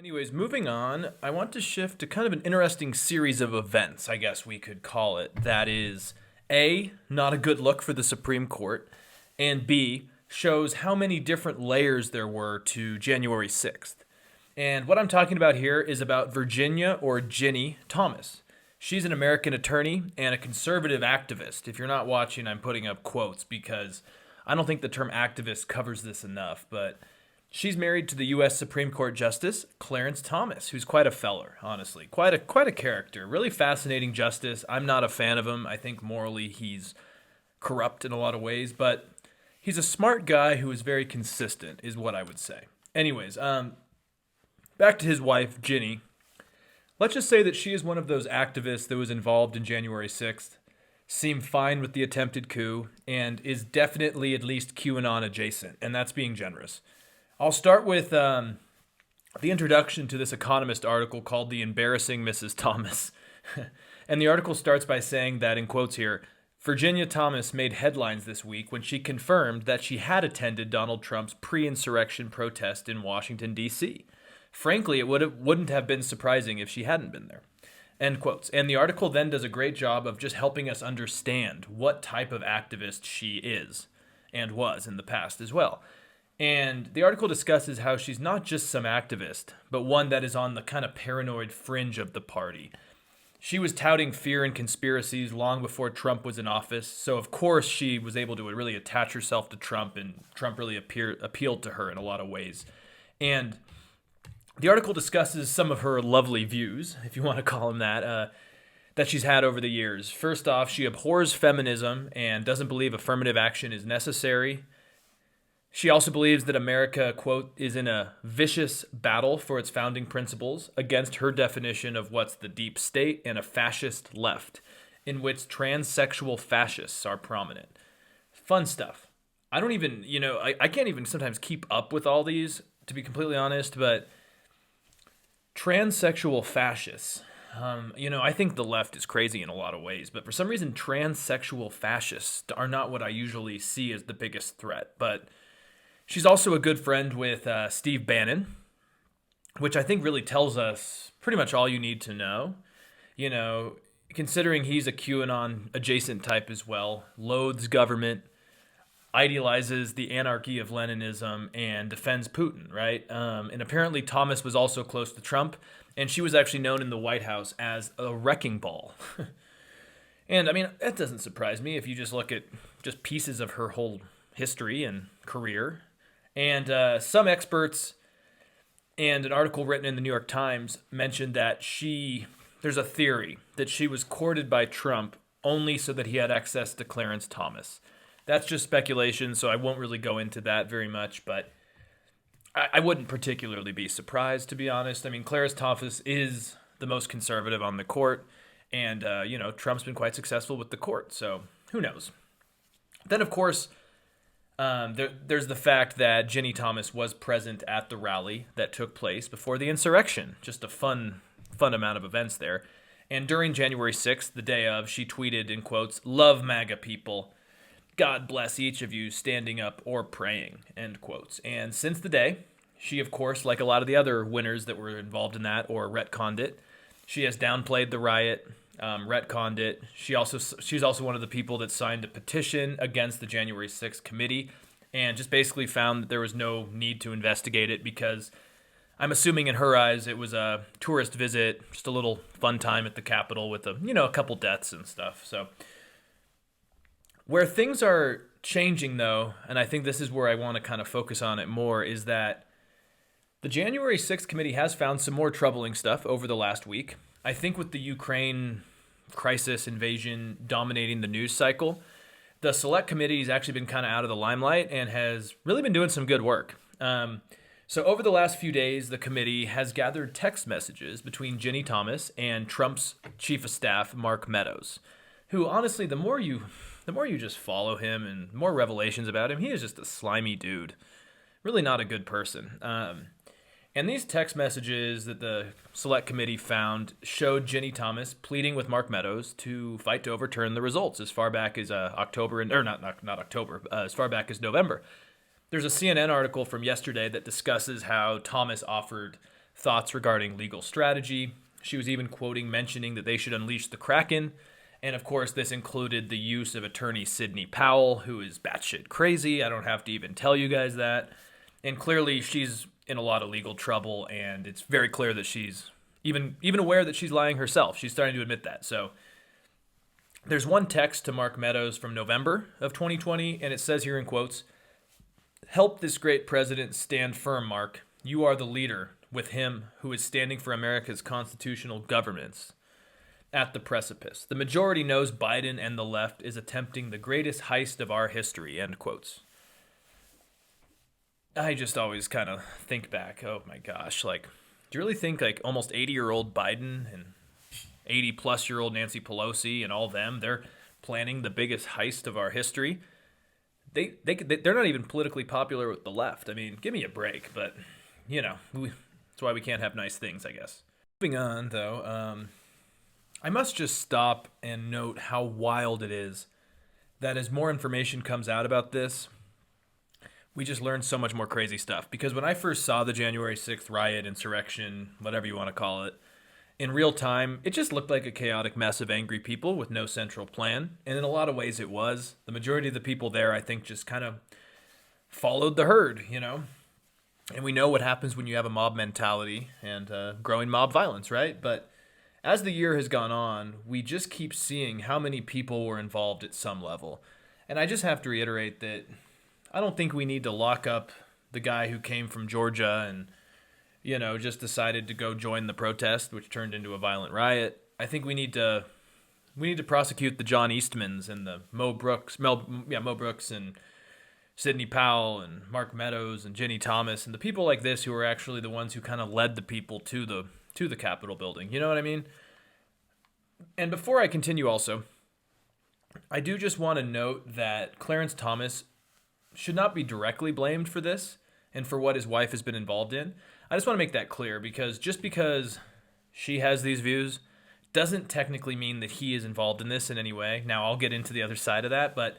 Anyways, moving on, I want to shift to kind of an interesting series of events, I guess we could call it. That is, A, not a good look for the Supreme Court, and B, shows how many different layers there were to January 6th. And what I'm talking about here is about Virginia or Ginny Thomas. She's an American attorney and a conservative activist. If you're not watching, I'm putting up quotes because I don't think the term activist covers this enough, but she's married to the U.S. Supreme Court Justice Clarence Thomas, who's quite a feller, honestly. Quite a character. Really fascinating justice. I'm not a fan of him. I think morally he's corrupt in a lot of ways, but he's a smart guy who is very consistent, is what I would say. Anyways, back to his wife, Ginny. Let's just say that she is one of those activists that was involved in January 6th, seemed fine with the attempted coup, and is definitely at least QAnon adjacent, and that's being generous. I'll start with the introduction to this Economist article called The Embarrassing Mrs. Thomas. And the article starts by saying that, in quotes here, Virginia Thomas made headlines this week when she confirmed that she had attended Donald Trump's pre-insurrection protest in Washington, D.C. Frankly, it wouldn't have been surprising if she hadn't been there. End quotes. And the article then does a great job of just helping us understand what type of activist she is and was in the past as well. And the article discusses how she's not just some activist, but one that is on the kind of paranoid fringe of the party. She was touting fear and conspiracies long before Trump was in office, so of course she was able to really attach herself to Trump, and Trump really appealed to her in a lot of ways. And the article discusses some of her lovely views, if you want to call them that she's had over the years. First off, she abhors feminism and doesn't believe affirmative action is necessary. She also believes that America, quote, is in a vicious battle for its founding principles against her definition of what's the deep state and a fascist left, in which transsexual fascists are prominent. Fun stuff. I don't even, I can't even sometimes keep up with all these, to be completely honest, but transsexual fascists. I think the left is crazy in a lot of ways, but for some reason, transsexual fascists are not what I usually see as the biggest threat, but she's also a good friend with Steve Bannon, which I think really tells us pretty much all you need to know. Considering he's a QAnon adjacent type as well, loathes government, idealizes the anarchy of Leninism, and defends Putin, right? And apparently Thomas was also close to Trump, and she was actually known in the White House as a wrecking ball. And I mean, that doesn't surprise me if you just look at just pieces of her whole history and career. And some experts and an article written in the New York Times mentioned that there's a theory that she was courted by Trump only so that he had access to Clarence Thomas. That's just speculation, so I won't really go into that very much, but I wouldn't particularly be surprised, to be honest. I mean, Clarence Thomas is the most conservative on the court, and, Trump's been quite successful with the court, so who knows? Then, of course, there's the fact that Ginny Thomas was present at the rally that took place before the insurrection. Just a fun amount of events there. And during January 6th, the day of, she tweeted, in quotes, "Love MAGA people. God bless each of you standing up or praying," end quotes. And since the day, she, of course, like a lot of the other winners that were involved in that or retconned it, she has downplayed the riot, retconned it. She's also one of the people that signed a petition against the January 6th committee and just basically found that there was no need to investigate it because I'm assuming in her eyes it was a tourist visit, just a little fun time at the Capitol with a couple deaths and stuff. So where things are changing, though, and I think this is where I want to kind of focus on it more, is that the January 6th committee has found some more troubling stuff over the last week. I think with the Ukraine crisis invasion dominating the news cycle, the select committee has actually been kind of out of the limelight and has really been doing some good work. So over the last few days, the committee has gathered text messages between Ginny Thomas and Trump's chief of staff, Mark Meadows, who honestly, the more you just follow him and more revelations about him, he is just a slimy dude. Really not a good person. And these text messages that the select committee found showed Ginny Thomas pleading with Mark Meadows to fight to overturn the results as far back as as far back as November. There's a CNN article from yesterday that discusses how Thomas offered thoughts regarding legal strategy. She was even mentioning that they should unleash the Kraken. And of course, this included the use of attorney Sidney Powell, who is batshit crazy. I don't have to even tell you guys that. And clearly, she's in a lot of legal trouble, and it's very clear that she's even aware that she's lying herself. She's starting to admit that. So there's one text to Mark Meadows from November of 2020, and it says here in quotes, "Help this great president stand firm, Mark. You are the leader with him who is standing for America's constitutional governance at the precipice. The majority knows Biden and the left is attempting the greatest heist of our history," end quotes. I just always kind of think back, oh my gosh, like, do you really think like almost 80-year-old Biden and 80-plus-year-old Nancy Pelosi and all them, they're planning the biggest heist of our history? They're not even politically popular with the left. I mean, give me a break, but, that's why we can't have nice things, I guess. Moving on, though, I must just stop and note how wild it is that as more information comes out about this, we just learn so much more crazy stuff. Because when I first saw the January 6th riot, insurrection, whatever you want to call it, in real time, it just looked like a chaotic mess of angry people with no central plan. And in a lot of ways it was. The majority of the people there, I think, just kind of followed the herd, And we know what happens when you have a mob mentality and growing mob violence, right? But as the year has gone on, we just keep seeing how many people were involved at some level. And I just have to reiterate that I don't think we need to lock up the guy who came from Georgia and, just decided to go join the protest, which turned into a violent riot. I think we need to prosecute the John Eastmans and the Mo Brooks and Sidney Powell and Mark Meadows and Ginny Thomas and the people like this who are actually the ones who kind of led the people to the Capitol building. You know what I mean? And before I continue also, I do just want to note that Clarence Thomas should not be directly blamed for this and for what his wife has been involved in. I just want to make that clear because just because she has these views doesn't technically mean that he is involved in this in any way. Now, I'll get into the other side of that, but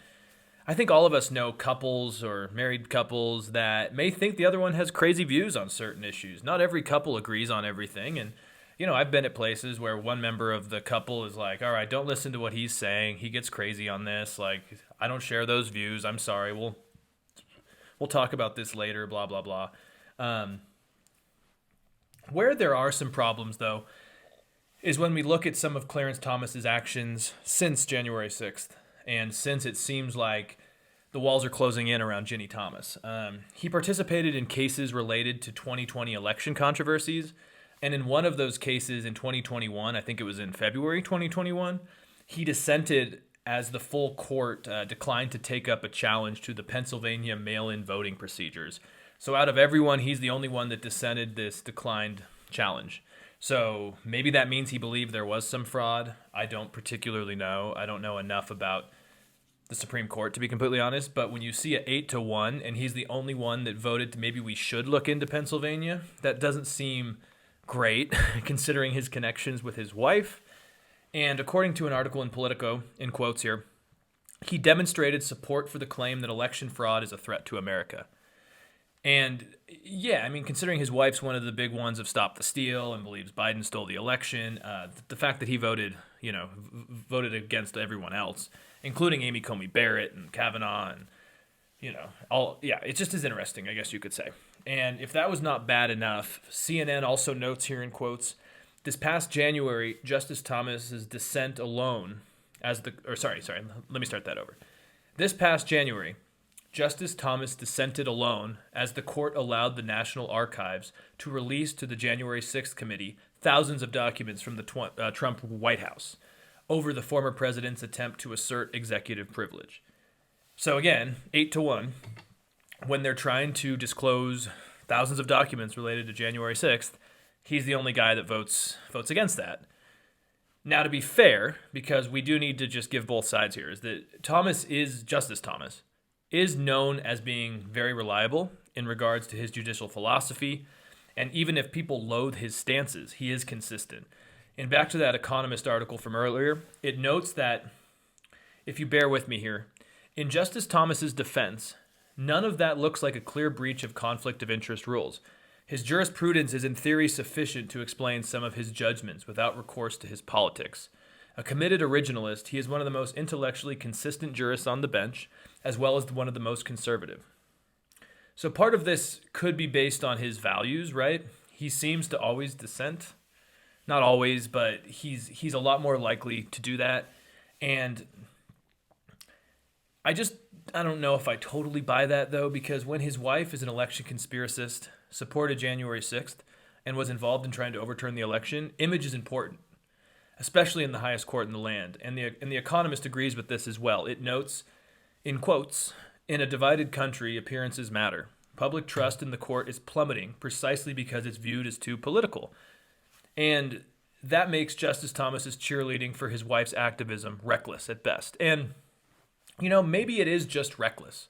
I think all of us know couples or married couples that may think the other one has crazy views on certain issues. Not every couple agrees on everything, and I've been at places where one member of the couple is like, all right, don't listen to what he's saying. He gets crazy on this. Like, I don't share those views. I'm sorry. We'll talk about this later, blah, blah, blah. Where there are some problems, though, is when we look at some of Clarence Thomas's actions since January 6th, and since it seems like the walls are closing in around Ginny Thomas. He participated in cases related to 2020 election controversies, and in one of those cases in 2021, I think it was in February 2021, he dissented as the full court declined to take up a challenge to the Pennsylvania mail-in voting procedures. So out of everyone, he's the only one that dissented this declined challenge. So maybe that means he believed there was some fraud. I don't particularly know. I don't know enough about the Supreme Court, to be completely honest. But when you see it 8-1, and he's the only one that voted to maybe we should look into Pennsylvania, that doesn't seem great, considering his connections with his wife. And according to an article in Politico, in quotes here, he demonstrated support for the claim that election fraud is a threat to America. And yeah, I mean, considering his wife's one of the big ones of Stop the Steal and believes Biden stole the election, the fact that he voted against everyone else, including Amy Coney Barrett and Kavanaugh and, it just is interesting, I guess you could say. And if that was not bad enough, CNN also notes here in quotes, this past January, Justice Thomas's dissent alone let me start that over. This past January, Justice Thomas dissented alone as the court allowed the National Archives to release to the January 6th committee thousands of documents from the Trump White House over the former president's attempt to assert executive privilege. So again, 8-1, when they're trying to disclose thousands of documents related to January 6th, he's the only guy that votes against that. Now, to be fair, because we do need to just give both sides here, is that Justice Thomas is known as being very reliable in regards to his judicial philosophy, and even if people loathe his stances, he is consistent. And back to that Economist article from earlier, it notes that, if you bear with me here, in Justice Thomas's defense, none of that looks like a clear breach of conflict of interest rules. His jurisprudence is in theory sufficient to explain some of his judgments without recourse to his politics. A committed originalist, he is one of the most intellectually consistent jurists on the bench, as well as one of the most conservative. So part of this could be based on his values, right? He seems to always dissent. Not always, but he's a lot more likely to do that. And I don't know if I totally buy that, though, because when his wife is an election conspiracist, supported January 6th, and was involved in trying to overturn the election, image is important, especially in the highest court in the land. And the Economist agrees with this as well. It notes, in quotes, "In a divided country, appearances matter. Public trust in the court is plummeting precisely because it's viewed as too political." And that makes Justice Thomas's cheerleading for his wife's activism reckless at best. And, maybe it is just reckless.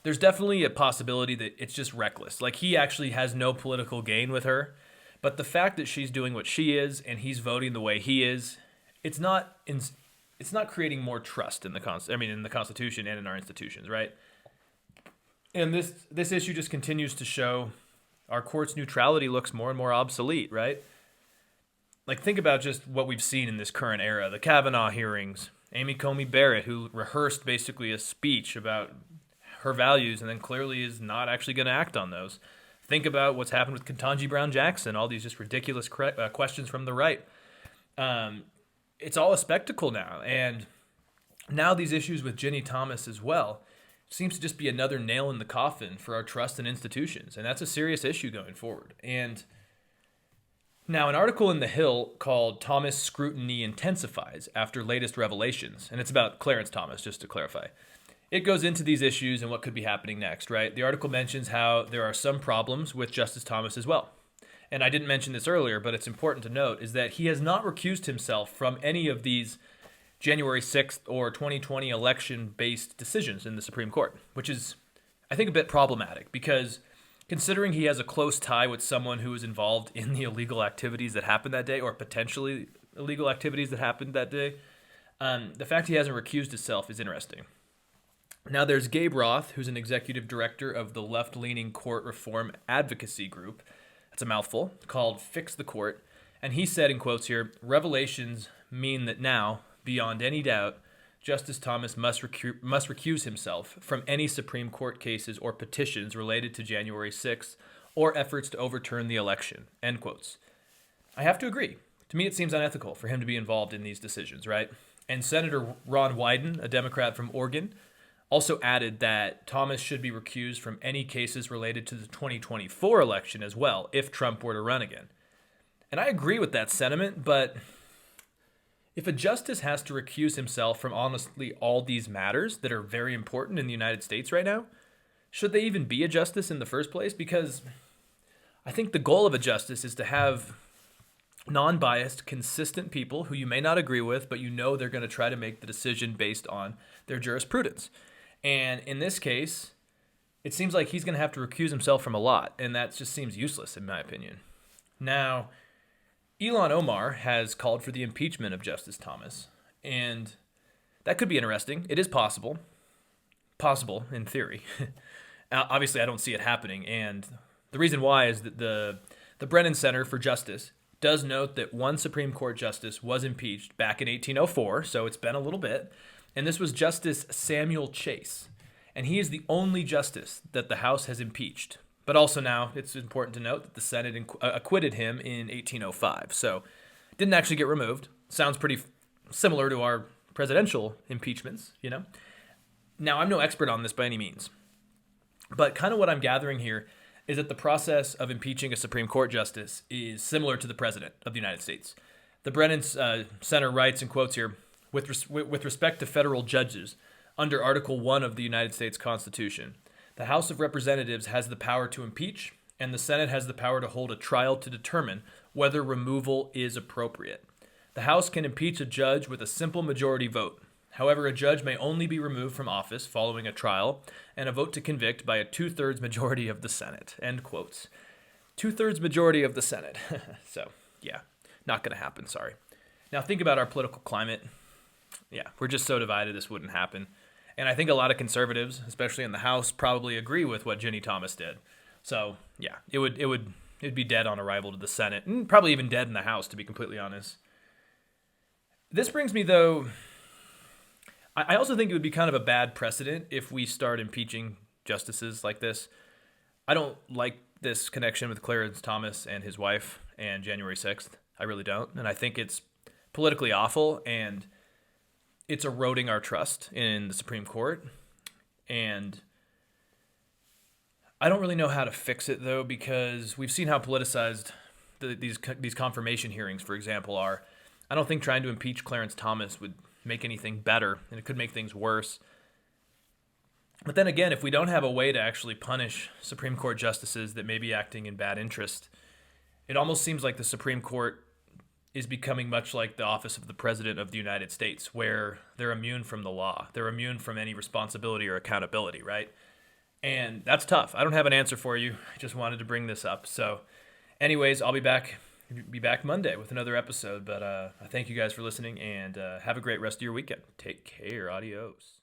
There's definitely a possibility that it's just reckless. Like, he actually has no political gain with her. But the fact that she's doing what she is and he's voting the way he is, it's not creating more trust in the Constitution and in our institutions, right? And this issue just continues to show our court's neutrality looks more and more obsolete, right? Like, think about just what we've seen in this current era. The Kavanaugh hearings, Amy Coney Barrett, who rehearsed basically a speech about her values and then clearly is not actually going to act on those. Think about what's happened with Ketanji Brown Jackson, all these just ridiculous questions from the right. It's all a spectacle now. And now these issues with Ginny Thomas as well seems to just be another nail in the coffin for our trust in institutions. And that's a serious issue going forward. And now, an article in The Hill called "Thomas Scrutiny Intensifies After Latest Revelations," and it's about Clarence Thomas, just to clarify. It goes into these issues and what could be happening next, right? The article mentions how there are some problems with Justice Thomas as well. And I didn't mention this earlier, but it's important to note, is that he has not recused himself from any of these January 6th or 2020 election-based decisions in the Supreme Court, which is, I think, a bit problematic because considering he has a close tie with someone who was involved in the illegal activities that happened that day, or potentially illegal activities that happened that day, the fact he hasn't recused himself is interesting. Now, there's Gabe Roth, who's an executive director of the left-leaning court reform advocacy group. That's a mouthful, called Fix the Court. And he said, in quotes here, "Revelations mean that now, beyond any doubt, Justice Thomas must recuse himself from any Supreme Court cases or petitions related to January 6th or efforts to overturn the election," end quotes. I have to agree. To me, it seems unethical for him to be involved in these decisions, right? And Senator Ron Wyden, a Democrat from Oregon, also added that Thomas should be recused from any cases related to the 2024 election as well, if Trump were to run again. And I agree with that sentiment, but if a justice has to recuse himself from honestly all these matters that are very important in the United States right now, should they even be a justice in the first place? Because I think the goal of a justice is to have non-biased, consistent people who you may not agree with, but they're going to try to make the decision based on their jurisprudence. And in this case, it seems like he's going to have to recuse himself from a lot, and that just seems useless in my opinion. Now, Ilhan Omar has called for the impeachment of Justice Thomas, and that could be interesting. It is possible in theory. Obviously, I don't see it happening, and the reason why is that the Brennan Center for Justice does note that one Supreme Court justice was impeached back in 1804, so it's been a little bit, and this was Justice Samuel Chase, and he is the only justice that the House has impeached. But also now, it's important to note that the Senate acquitted him in 1805, so didn't actually get removed. Sounds pretty similar to our presidential impeachments, Now, I'm no expert on this by any means, but kind of what I'm gathering here is that the process of impeaching a Supreme Court justice is similar to the President of the United States. The Brennan Center writes, in quotes here, with respect to federal judges, under Article 1 of the United States Constitution, the House of Representatives has the power to impeach, and the Senate has the power to hold a trial to determine whether removal is appropriate. The House can impeach a judge with a simple majority vote. However, a judge may only be removed from office following a trial and a vote to convict by a 2/3 majority of the Senate, end quotes. 2/3 majority of the Senate. So, yeah, not going to happen, sorry. Now, think about our political climate. Yeah, we're just so divided this wouldn't happen. And I think a lot of conservatives, especially in the House, probably agree with what Ginny Thomas did. So yeah, it'd be dead on arrival to the Senate, and probably even dead in the House, to be completely honest. This brings me, though, I also think it would be kind of a bad precedent if we start impeaching justices like this. I don't like this connection with Clarence Thomas and his wife and January 6th. I really don't. And I think it's politically awful, and it's eroding our trust in the Supreme Court. And I don't really know how to fix it, though, because we've seen how politicized these confirmation hearings, for example, are. I don't think trying to impeach Clarence Thomas would make anything better, and it could make things worse. But then again, if we don't have a way to actually punish Supreme Court justices that may be acting in bad interest, it almost seems like the Supreme Court is becoming much like the office of the President of the United States, where they're immune from the law. They're immune from any responsibility or accountability, right? And that's tough. I don't have an answer for you. I just wanted to bring this up. So anyways, I'll be back Monday with another episode. But I thank you guys for listening, and have a great rest of your weekend. Take care. Adios.